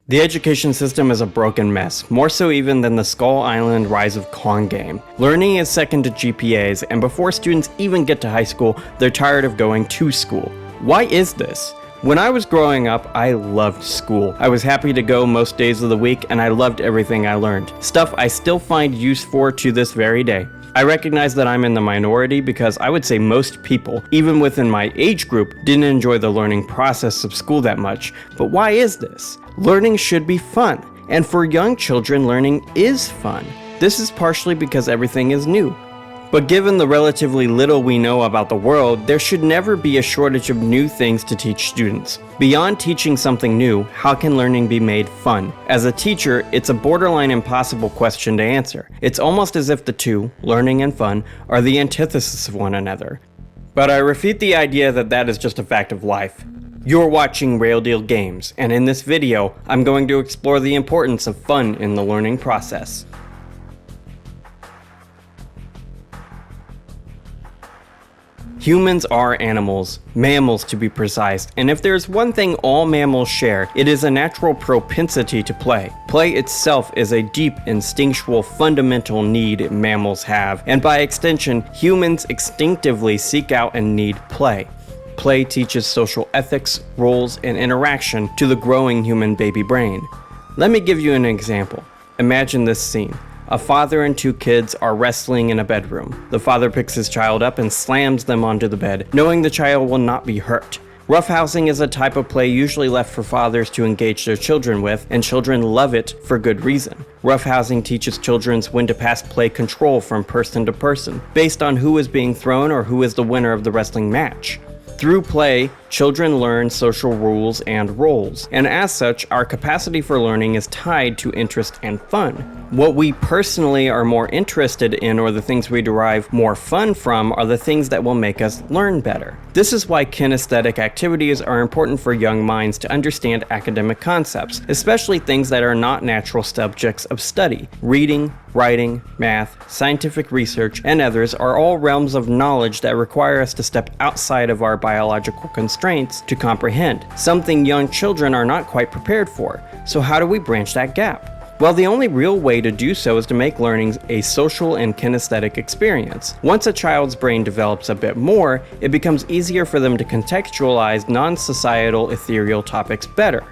The education system is a broken mess, more so even than the Skull Island Rise of Kong game. Learning is second to GPAs, and before students even get to high school, they're tired of going to school. Why is this? When I was growing up, I loved school. I was happy to go most days of the week, and I loved everything I learned. Stuff I still find use for to this very day. I recognize that I'm in the minority because I would say most people, even within my age group, didn't enjoy the learning process of school that much. But why is this? Learning should be fun, and for young children, learning is fun. This is partially because everything is new. But given the relatively little we know about the world, there should never be a shortage of new things to teach students. Beyond teaching something new, how can learning be made fun? As a teacher, it's a borderline impossible question to answer. It's almost as if the two, learning and fun, are the antithesis of one another. But I refute the idea that that is just a fact of life. You're watching Real Deal Games, and in this video, I'm going to explore the importance of fun in the learning process. Humans are animals, mammals to be precise, and if there's one thing all mammals share, it is a natural propensity to play. Play itself is a deep, instinctual, fundamental need mammals have, and by extension, humans instinctively seek out and need play. Play teaches social ethics, roles, and interaction to the growing human baby brain. Let me give you an example. Imagine this scene. A father and two kids are wrestling in a bedroom. The father picks his child up and slams them onto the bed, knowing the child will not be hurt. Roughhousing is a type of play usually left for fathers to engage their children with, and children love it for good reason. Roughhousing teaches children when to pass play control from person to person, based on who is being thrown or who is the winner of the wrestling match. Through play, children learn social rules and roles, and as such, our capacity for learning is tied to interest and fun. What we personally are more interested in, or the things we derive more fun from, are the things that will make us learn better. This is why kinesthetic activities are important for young minds to understand academic concepts, especially things that are not natural subjects of study. Reading, writing, math, scientific research, and others are all realms of knowledge that require us to step outside of our biological constraints to comprehend, something young children are not quite prepared for. So how do we branch that gap? Well, the only real way to do so is to make learning a social and kinesthetic experience. Once a child's brain develops a bit more, it becomes easier for them to contextualize non-societal ethereal topics better.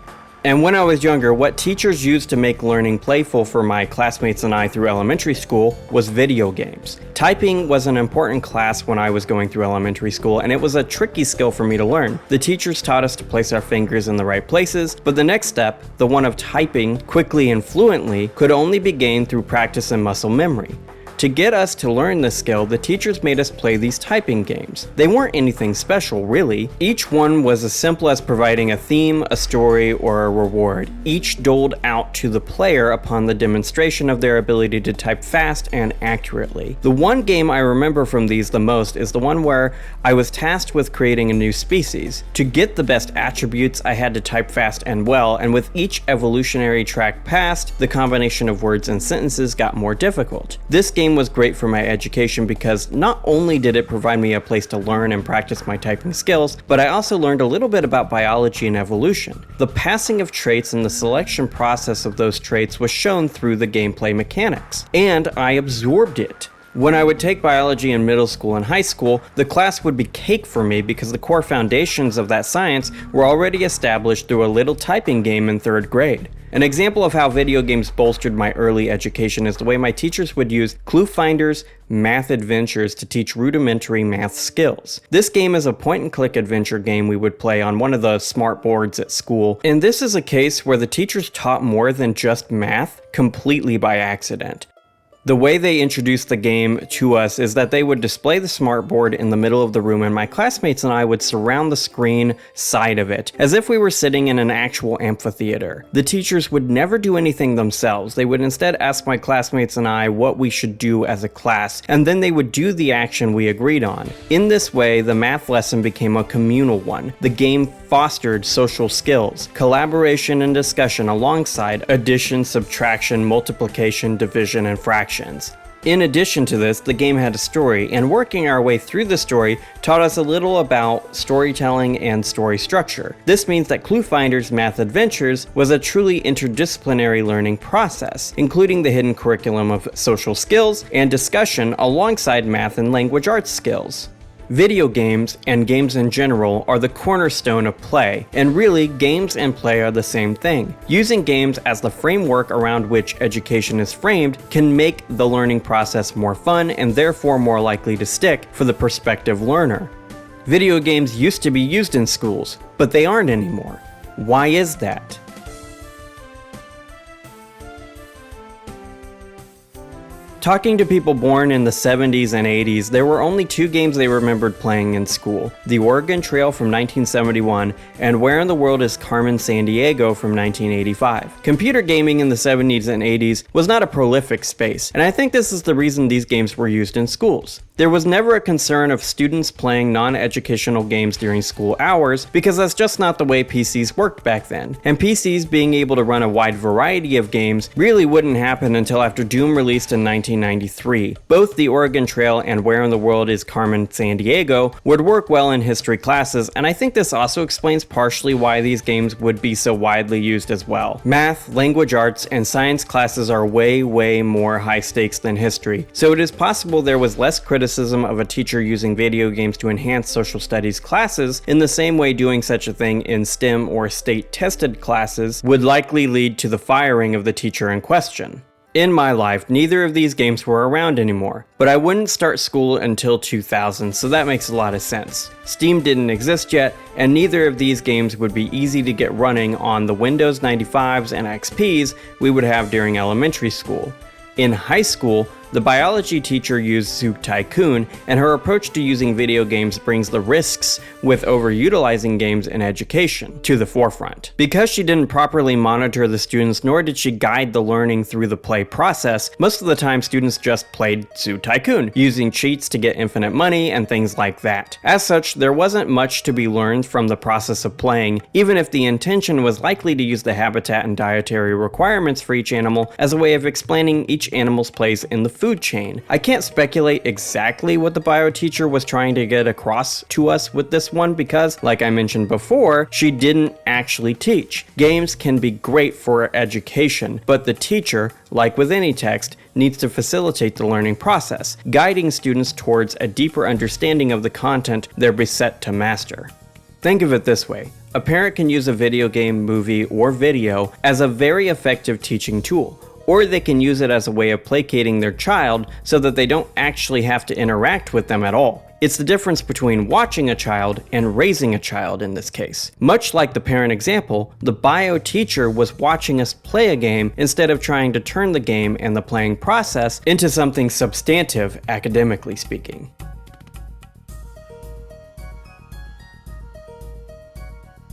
And when I was younger, what teachers used to make learning playful for my classmates and I through elementary school was video games. Typing was an important class when I was going through elementary school, and it was a tricky skill for me to learn. The teachers taught us to place our fingers in the right places, but the next step, the one of typing quickly and fluently, could only be gained through practice and muscle memory. To get us to learn this skill, the teachers made us play these typing games. They weren't anything special, really. Each one was as simple as providing a theme, a story, or a reward, each doled out to the player upon the demonstration of their ability to type fast and accurately. The one game I remember from these the most is the one where I was tasked with creating a new species. To get the best attributes, I had to type fast and well, and with each evolutionary track passed, the combination of words and sentences got more difficult. This game was great for my education because not only did it provide me a place to learn and practice my typing skills, but I also learned a little bit about biology and evolution. The passing of traits and the selection process of those traits was shown through the gameplay mechanics, and I absorbed it. When I would take biology in middle school and high school, the class would be cake for me because the core foundations of that science were already established through a little typing game in 3rd grade. An example of how video games bolstered my early education is the way my teachers would use Clue Finders Math Adventures to teach rudimentary math skills. This game is a point-and-click adventure game we would play on one of the smart boards at school, and this is a case where the teachers taught more than just math completely by accident. The way they introduced the game to us is that they would display the smartboard in the middle of the room, and my classmates and I would surround the screen side of it, as if we were sitting in an actual amphitheater. The teachers would never do anything themselves. They would instead ask my classmates and I what we should do as a class, and then they would do the action we agreed on. In this way, the math lesson became a communal one. The game fostered social skills, collaboration and discussion alongside addition, subtraction, multiplication, division, and fractions. In addition to this, the game had a story, and working our way through the story taught us a little about storytelling and story structure. This means that Clue Finder's Math Adventures was a truly interdisciplinary learning process, including the hidden curriculum of social skills and discussion alongside math and language arts skills. Video games, and games in general, are the cornerstone of play, and really, games and play are the same thing. Using games as the framework around which education is framed can make the learning process more fun and therefore more likely to stick for the prospective learner. Video games used to be used in schools, but they aren't anymore. Why is that? Talking to people born in the 70s and 80s, there were only two games they remembered playing in school: The Oregon Trail from 1971 and Where in the World is Carmen Sandiego from 1985. Computer gaming in the 70s and 80s was not a prolific space, and I think this is the reason these games were used in schools. There was never a concern of students playing non-educational games during school hours because that's just not the way PCs worked back then, and PCs being able to run a wide variety of games really wouldn't happen until after Doom released in 1993. Both The Oregon Trail and Where in the World is Carmen Sandiego would work well in history classes, and I think this also explains partially why these games would be so widely used as well. Math, language arts, and science classes are way more high stakes than history, so it is possible there was less criticism of a teacher using video games to enhance social studies classes in the same way doing such a thing in STEM or state-tested classes would likely lead to the firing of the teacher in question. In my life, neither of these games were around anymore, but I wouldn't start school until 2000, so that makes a lot of sense. Steam didn't exist yet, and neither of these games would be easy to get running on the Windows 95s and XPs we would have during elementary school. In high school, the biology teacher used Zoo Tycoon, and her approach to using video games brings the risks with overutilizing games in education to the forefront. Because she didn't properly monitor the students, nor did she guide the learning through the play process, most of the time students just played Zoo Tycoon, using cheats to get infinite money and things like that. As such, there wasn't much to be learned from the process of playing, even if the intention was likely to use the habitat and dietary requirements for each animal as a way of explaining each animal's place in the food chain. I can't speculate exactly what the bio teacher was trying to get across to us with this one because, like I mentioned before, she didn't actually teach. Games can be great for education, but the teacher, like with any text, needs to facilitate the learning process, guiding students towards a deeper understanding of the content they're beset to master. Think of it this way. A parent can use a video game, movie, or video as a very effective teaching tool, or they can use it as a way of placating their child so that they don't actually have to interact with them at all. It's the difference between watching a child and raising a child in this case. Much like the parent example, the bio teacher was watching us play a game instead of trying to turn the game and the playing process into something substantive, academically speaking.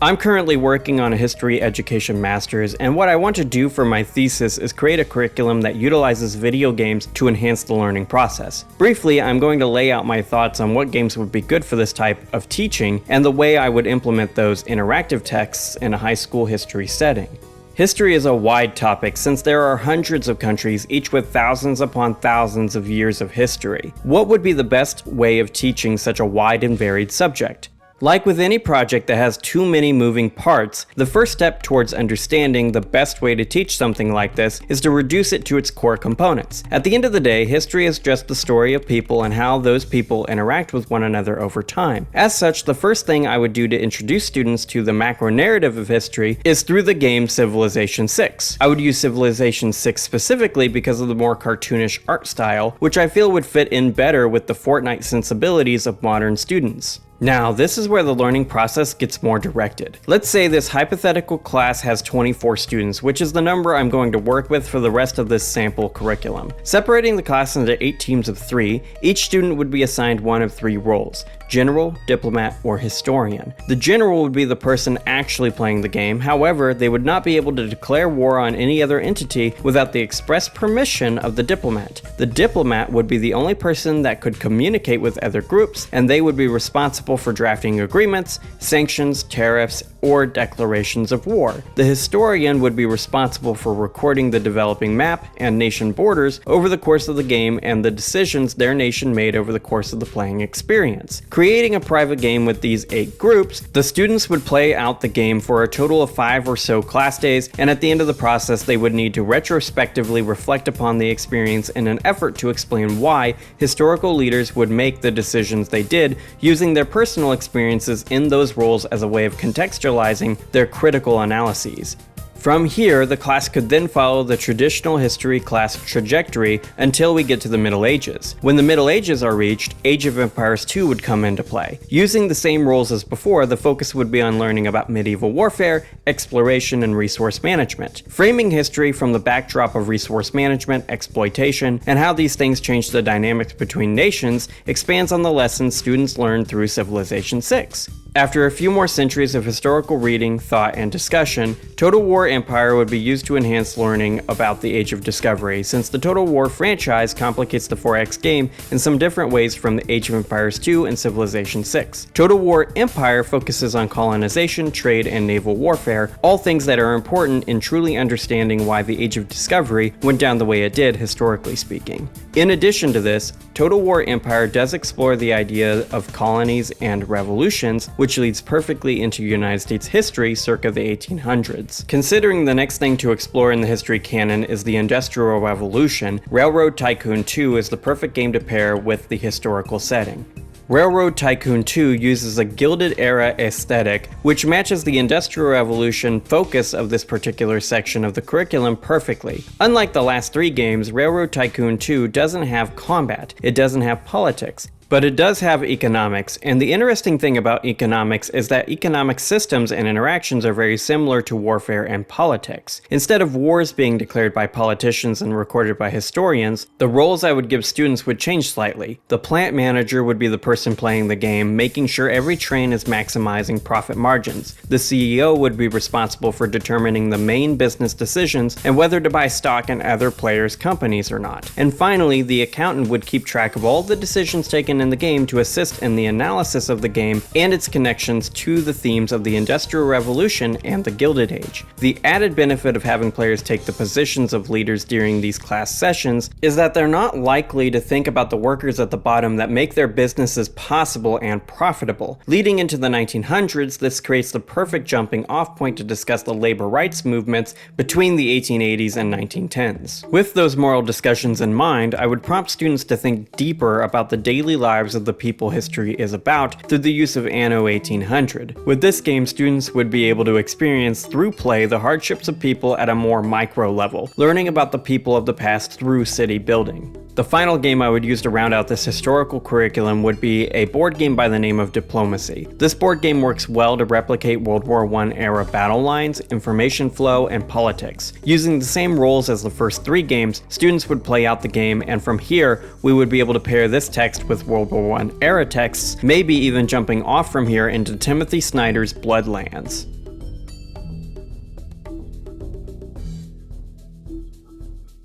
I'm currently working on a history education master's, and what I want to do for my thesis is create a curriculum that utilizes video games to enhance the learning process. Briefly, I'm going to lay out my thoughts on what games would be good for this type of teaching and the way I would implement those interactive texts in a high school history setting. History is a wide topic since there are hundreds of countries, each with thousands upon thousands of years of history. What would be the best way of teaching such a wide and varied subject? Like with any project that has too many moving parts, the first step towards understanding the best way to teach something like this is to reduce it to its core components. At the end of the day, history is just the story of people and how those people interact with one another over time. As such, the first thing I would do to introduce students to the macro narrative of history is through the game Civilization 6. I would use Civilization 6 specifically because of the more cartoonish art style, which I feel would fit in better with the Fortnite sensibilities of modern students. Now, this is where the learning process gets more directed. Let's say this hypothetical class has 24 students, which is the number I'm going to work with for the rest of this sample curriculum. Separating the class into 8 teams of 3, each student would be assigned one of 3 roles: general, diplomat, or historian. The general would be the person actually playing the game, however, they would not be able to declare war on any other entity without the express permission of the diplomat. The diplomat would be the only person that could communicate with other groups, and they would be responsible for drafting agreements, sanctions, tariffs, or declarations of war. The historian would be responsible for recording the developing map and nation borders over the course of the game and the decisions their nation made over the course of the playing experience. Creating a private game with these 8 groups, the students would play out the game for a total of 5 or so class days, and at the end of the process they would need to retrospectively reflect upon the experience in an effort to explain why historical leaders would make the decisions they did, using their personal experiences in those roles as a way of contextualizing their critical analyses. From here, the class could then follow the traditional history class trajectory until we get to the Middle Ages. When the Middle Ages are reached, Age of Empires 2 would come into play. Using the same rules as before, the focus would be on learning about medieval warfare, exploration, and resource management. Framing history from the backdrop of resource management, exploitation, and how these things change the dynamics between nations expands on the lessons students learned through Civilization 6. After a few more centuries of historical reading, thought, and discussion, Total War Empire would be used to enhance learning about the Age of Discovery, since the Total War franchise complicates the 4X game in some different ways from the Age of Empires 2 and Civilization 6. Total War Empire focuses on colonization, trade, and naval warfare, all things that are important in truly understanding why the Age of Discovery went down the way it did, historically speaking. In addition to this, Total War Empire does explore the idea of colonies and revolutions, which leads perfectly into United States history circa the 1800s. Considering the next thing to explore in the history canon is the Industrial Revolution, Railroad Tycoon 2 is the perfect game to pair with the historical setting. Railroad Tycoon 2 uses a Gilded Era aesthetic, which matches the Industrial Revolution focus of this particular section of the curriculum perfectly. Unlike the last 3 games, Railroad Tycoon 2 doesn't have combat, it doesn't have politics, but it does have economics, and the interesting thing about economics is that economic systems and interactions are very similar to warfare and politics. Instead of wars being declared by politicians and recorded by historians, the roles I would give students would change slightly. The plant manager would be the person playing the game, making sure every train is maximizing profit margins. The CEO would be responsible for determining the main business decisions and whether to buy stock in other players' companies or not. And finally, the accountant would keep track of all the decisions taken in the game to assist in the analysis of the game and its connections to the themes of the Industrial Revolution and the Gilded Age. The added benefit of having players take the positions of leaders during these class sessions is that they're not likely to think about the workers at the bottom that make their businesses possible and profitable. Leading into the 1900s, this creates the perfect jumping off point to discuss the labor rights movements between the 1880s and 1910s. With those moral discussions in mind, I would prompt students to think deeper about the daily lives of the people history is about through the use of Anno 1800. With this game, students would be able to experience through play the hardships of people at a more micro level, learning about the people of the past through city building. The final game I would use to round out this historical curriculum would be a board game by the name of Diplomacy. This board game works well to replicate World War I era battle lines, information flow, and politics. Using the same rules as the first 3 games, students would play out the game, and from here, we would be able to pair this text with World War I era texts, maybe even jumping off from here into Timothy Snyder's Bloodlands.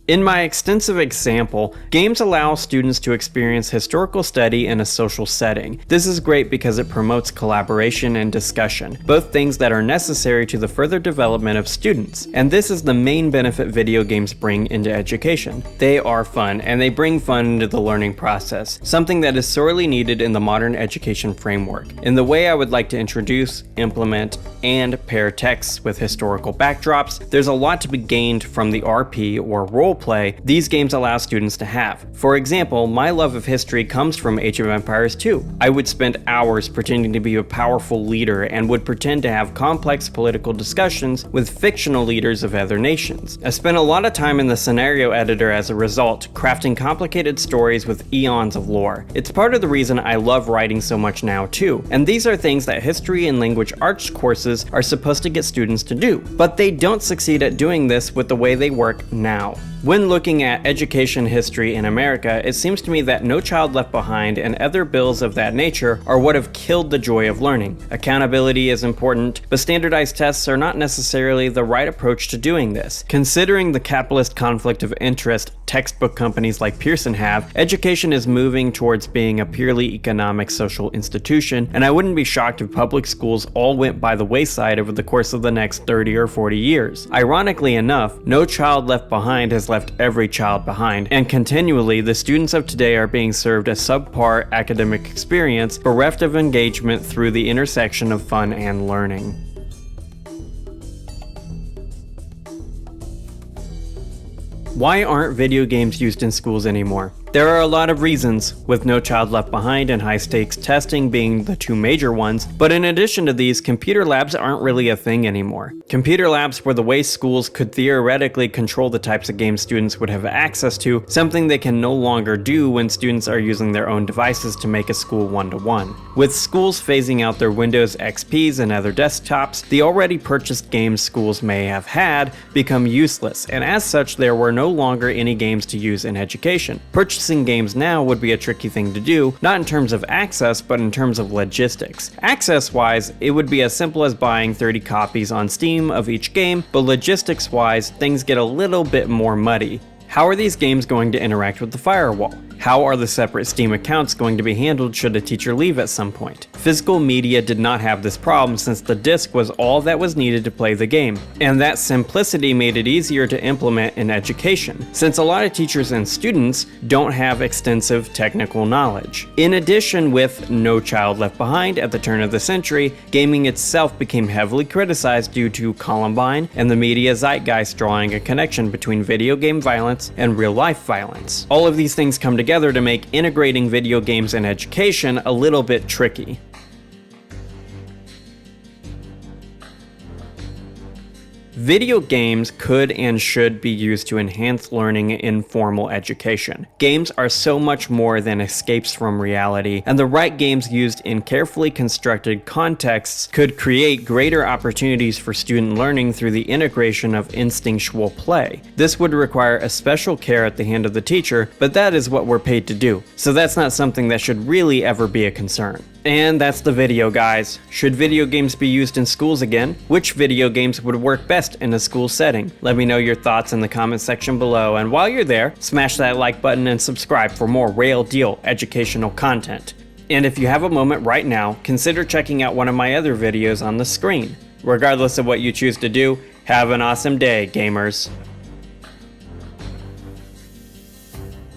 In my extensive example, games allow students to experience historical study in a social setting. This is great because it promotes collaboration and discussion, both things that are necessary to the further development of students. And this is the main benefit video games bring into education. They are fun, and they bring fun into the learning process, something that is sorely needed in the modern education framework. In the way I would like to introduce, implement, and pair texts with historical backdrops, there's a lot to be gained from the RP or role play these games allow students to have. For example, my love of history comes from Age of Empires 2. I would spend hours pretending to be a powerful leader and would pretend to have complex political discussions with fictional leaders of other nations. I spent a lot of time in the scenario editor as a result, crafting complicated stories with eons of lore. It's part of the reason I love writing so much now too, and these are things that history and language arts courses are supposed to get students to do, but they don't succeed at doing this with the way they work now. When looking at education history in America, it seems to me that No Child Left Behind and other bills of that nature are what have killed the joy of learning. Accountability is important, but standardized tests are not necessarily the right approach to doing this. Considering the capitalist conflict of interest textbook companies like Pearson have, education is moving towards being a purely economic social institution, and I wouldn't be shocked if public schools all went by the wayside over the course of the next 30 or 40 years. Ironically enough, No Child Left Behind has left every child behind, and continually the students of today are being served a subpar academic experience bereft of engagement through the intersection of fun and learning. Why aren't video games used in schools anymore? There are a lot of reasons, with No Child Left Behind and high-stakes testing being the two major ones, but in addition to these, computer labs aren't really a thing anymore. Computer labs were the way schools could theoretically control the types of games students would have access to, something they can no longer do when students are using their own devices to make a school one-to-one. With schools phasing out their Windows XPs and other desktops, the already purchased games schools may have had become useless, and as such there were no longer any games to use in education. Purchasing games now would be a tricky thing to do, not in terms of access, but in terms of logistics. Access-wise, it would be as simple as buying 30 copies on Steam of each game, but logistics-wise, things get a little bit more muddy. How are these games going to interact with the firewall? How are the separate Steam accounts going to be handled should a teacher leave at some point? Physical media did not have this problem since the disc was all that was needed to play the game, and that simplicity made it easier to implement in education, since a lot of teachers and students don't have extensive technical knowledge. In addition, with No Child Left Behind at the turn of the century, gaming itself became heavily criticized due to Columbine and the media zeitgeist drawing a connection between video game violence and real-life violence. All of these things come together to make integrating video games and education a little bit tricky. Video games could and should be used to enhance learning in formal education. Games are so much more than escapes from reality, and the right games used in carefully constructed contexts could create greater opportunities for student learning through the integration of instinctual play. This would require a special care at the hand of the teacher, but that is what we're paid to do, so that's not something that should really ever be a concern. And that's the video, guys. Should video games be used in schools again? Which video games would work best in a school setting? Let me know your thoughts in the comment section below, and while you're there, smash that like button and subscribe for more real deal educational content. And if you have a moment right now, consider checking out one of my other videos on the screen. Regardless of what you choose to do, have an awesome day, gamers.